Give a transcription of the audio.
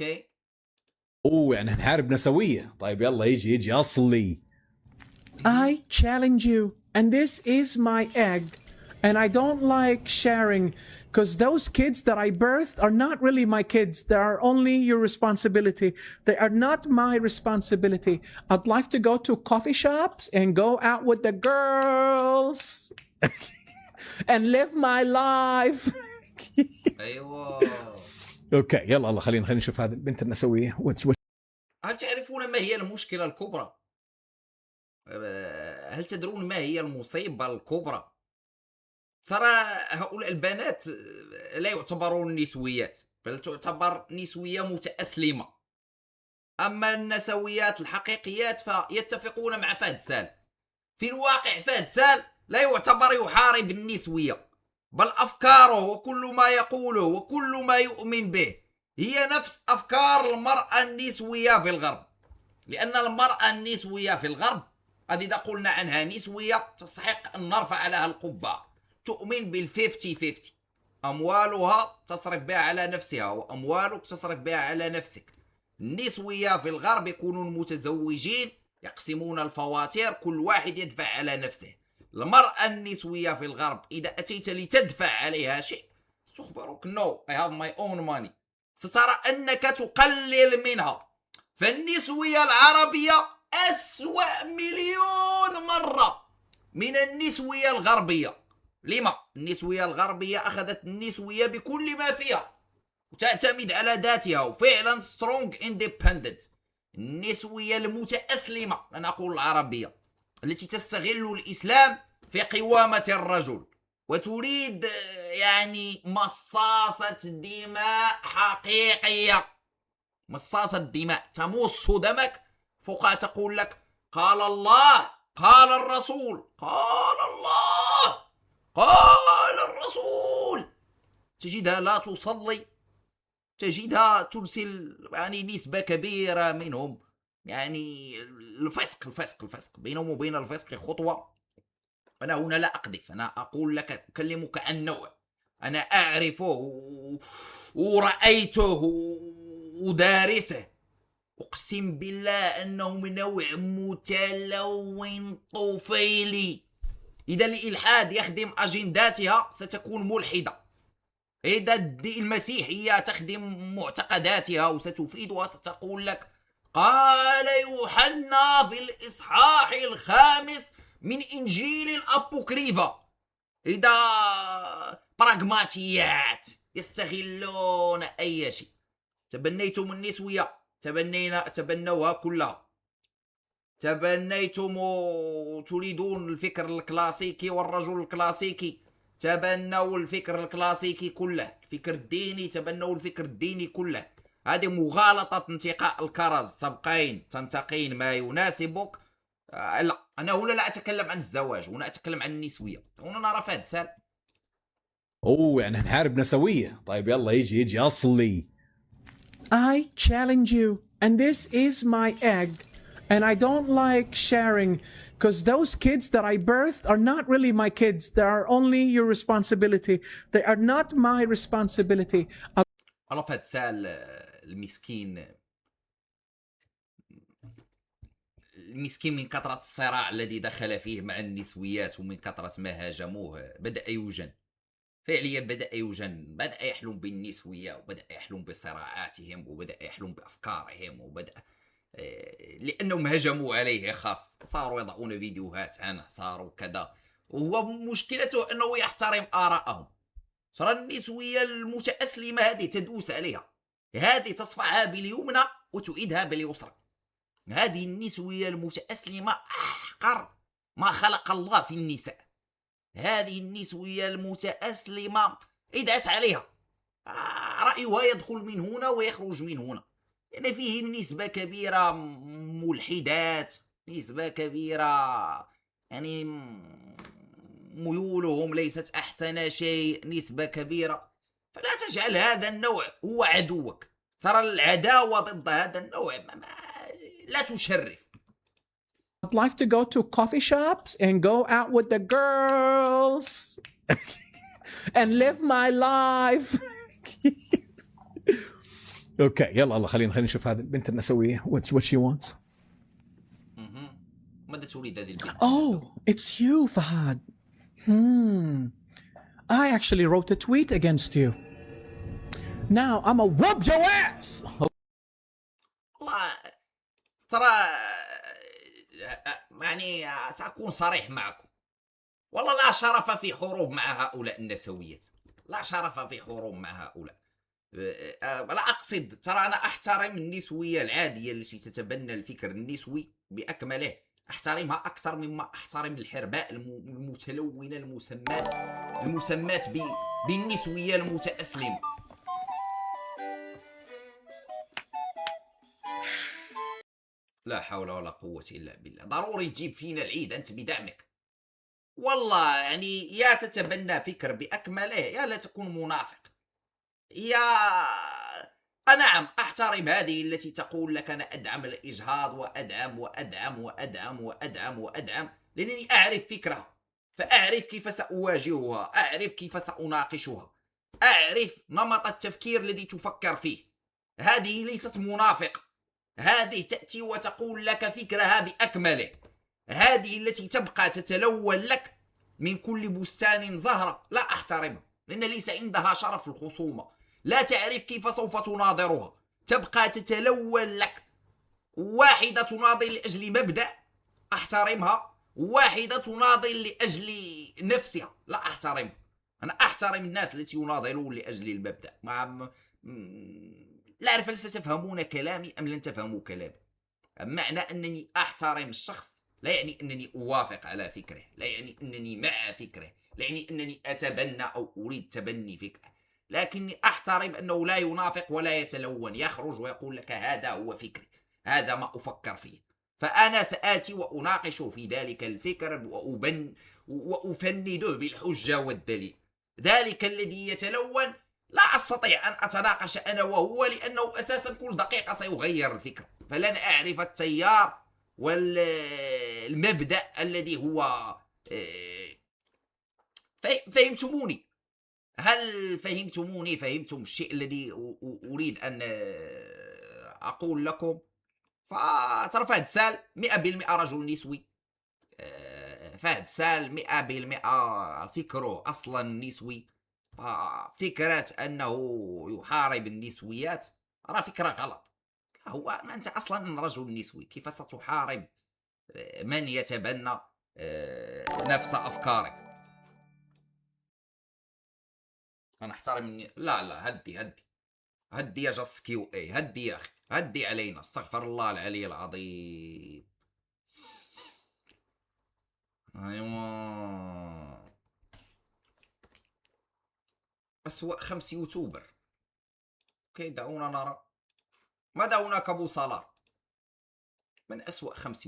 اوكي. اوه يعني هنحارب نسوية. طيب يلا يجي اصلي. I challenge you, and this is my egg. And I don't like sharing, because those kids that I birthed are not really my kids. They are only your responsibility. They are not my responsibility. I'd like to go to coffee shops and go out with the girls and live my life. ايوه. اوكي يلا خلينا نشوف هذه البنت النسوية. هل تعرفون ما هي المشكلة الكبرى؟ هل تدرون ما هي المصيبة الكبرى؟ ترى هؤلاء البنات لا يعتبرون نسويات، بل تعتبر نسوية متأسلمة. أما النسويات الحقيقيات فيتفقون مع فهد سال. في الواقع فهد سال لا يعتبر يحارب النسوية، بل أفكاره وكل ما يقوله وكل ما يؤمن به هي نفس أفكار المرأة النسوية في الغرب. لأن المرأة النسوية في الغرب هذه إذا قلنا عنها نسوية تستحق أن نرفع لها القبعة. تؤمن بال50-50، أموالها تصرف بها على نفسها وأموالك تصرف بها على نفسك. النسوية في الغرب يكونون متزوجين يقسمون الفواتير، كل واحد يدفع على نفسه. المرأة النسوية في الغرب إذا أتيت لتدفع عليها شيء تخبرك no I have my own money، سترى أنك تقلل منها. فالنسوية العربية أسوأ مليون مرة من النسوية الغربية. لما؟ النسوية الغربية أخذت النسوية بكل ما فيها وتعتمد على ذاتها وفعلا strong independent. النسوية المتأسلمة لا نقول العربية، التي تستغل الإسلام في قوامة الرجل وتريد يعني مصاصة دماء حقيقية. مصاصة دماء تمص دمك فوقها تقول لك قال الله قال الرسول قال الله قال الرسول. تجدها لا تصلي، تجدها ترسل يعني نسبة كبيرة منهم يعني الفسق بينهم وبين الفسق خطوة. أنا هنا لا أقذف، أنا أقول لك أكلمك عن نوع أنا أعرفه ورأيته ودارسه. أقسم بالله أنه من نوع متلون طفيلي. إذا الإلحاد يخدم أجنداتها ستكون ملحدة، إذا المسيحية تخدم معتقداتها وستفيدها ستقول لك قال يوحنا في الإصحاح 5 من إنجيل الأبوكريفا. إذا براغماتيات يستغلون أي شيء. تبنيتم النسوية، تبنوها كلها. تبنيتم تريدون الفكر الكلاسيكي والرجل الكلاسيكي، تبنوا الفكر الكلاسيكي كله. الفكر الديني تبنوا الفكر الديني كله. هذه مغالطة انتقاء الكرز. تنتقين ما يناسبك. لا أنا هنا لا أتكلم عن الزواج، هنا أتكلم عن النسوية. هنا نرى فهد سال. اوه يعني هنحارب نسوية. طيب يلا يجي اصلي. I challenge you, and this is my egg. And I don't like sharing, because those kids that I birthed are not really my kids. They are only your responsibility. They are not my responsibility. الله فهد سال المسكين من كثرة الصراع الذي دخل فيه مع النسويات ومن كثرة ما هاجموه بدأ يوجن. فعليا بدأ يوجن، بدأ يحلم بالنسوية وبدأ يحلم بصراعاتهم وبدأ يحلم بأفكارهم وبدأ لأنهم هجموا عليه خاص، صاروا يضعون فيديوهات عنه، صاروا كذا. وهو مشكلته أنه يحترم آراءهم. ترى النسوية المتأسلمة هذه تدوس عليها، هذه تصفعها باليمنى وتعيدها باليسرى. هذه النسوية المتأسلمة أحقر ما خلق الله في النساء. هذه النسوية المتأسلمة ادعس عليها، رأيها يدخل من هنا ويخرج من هنا. يعني فيهم نسبة كبيرة ملحدات، نسبة كبيرة يعني ميولهم ليست أحسن شيء، نسبة كبيرة. فلا تجعل هذا النوع هو عدوك. ترى العداوة ضد هذا النوع لا تشرف. I'd like to go to coffee shops and go out with the girls and live my life. اوكي يلا خلينا نشوف هذه البنت النسويه what she wants. ماذا تريد هذه البنت؟ Oh, it's you, Fahad. I actually wrote a tweet against you. Now I'm a whoop your ass. والله ترى يعني سأكون صريح معكم، والله لا شرف في حروب مع هؤلاء النسويات، لا شرف في حروب مع هؤلاء. لا أقصد، ترى أنا أحترم النسوية العادية التي تتبنى الفكر النسوي بأكمله، أحترمها أكثر مما أحترم الحرباء المتلونة المسمات بالنسوية المتأسلمة. لا حول ولا قوة إلا بالله. ضروري تجيب فينا العيد أنت بدعمك، والله يعني يا تتبنى فكر بأكمله يا لا تكون منافق. نعم أحترم هذه التي تقول لك أنا أدعم الإجهاض وأدعم وأدعم وأدعم وأدعم وأدعم، لأنني أعرف فكرها، فأعرف كيف سأواجهها، أعرف كيف سأناقشها، أعرف نمط التفكير الذي تفكر فيه. هذه ليست منافقة، هذه تأتي وتقول لك فكرها بأكمله. هذه التي تبقى تتلون لك من كل بستان زهرة لا أحترمها، لأن ليس عندها شرف الخصومة، لا تعرف كيف سوف تناظرها، تبقى تتلون لك. واحدة تناضل لأجل مبدأ أحترمها، واحدة تناضل لأجل نفسها لا أحترمها. أنا أحترم الناس التي يناضلون لأجل المبدأ. لا أعرف هل ستفهمون كلامي أم لن تفهموا كلامي. معنى أنني أحترم الشخص لا يعني أنني أوافق على فكره، لا يعني أنني مع فكره، لا يعني أنني أتبنى أو أريد تبني فكره، لكني أحترم أنه لا ينافق ولا يتلون، يخرج ويقول لك هذا هو فكري، هذا ما أفكر فيه، فأنا سآتي وأناقش في ذلك الفكر وأفنده بالحجة والدليل. ذلك الذي يتلون لا أستطيع أن أتناقش أنا وهو، لأنه أساسا كل دقيقة سيغير الفكر، فلن أعرف التيار والمبدأ الذي هو. فهمتموني؟ هل فهمتموني؟ فهمتم الشيء الذي أريد أن أقول لكم؟ فترى فهد سال 100% رجل نسوي، فهد سال 100% فكره أصلا نسوي. فكرة أنه يحارب النسويات راه فكرة غلط. هو ما أنت أصلا رجل نسوي، كيف ستحارب من يتبنى نفس أفكارك؟ أنا أحترم. لا هدي يا جاست كيو اي، هدي يا أخي، هدي علينا، استغفر الله العلي العظيم. أيوة، أسوأ 5 يوتيوبر. اوكي دعونا نرى ماذا هناك. ابو صلاح من أسوأ 5 يوتيوبر.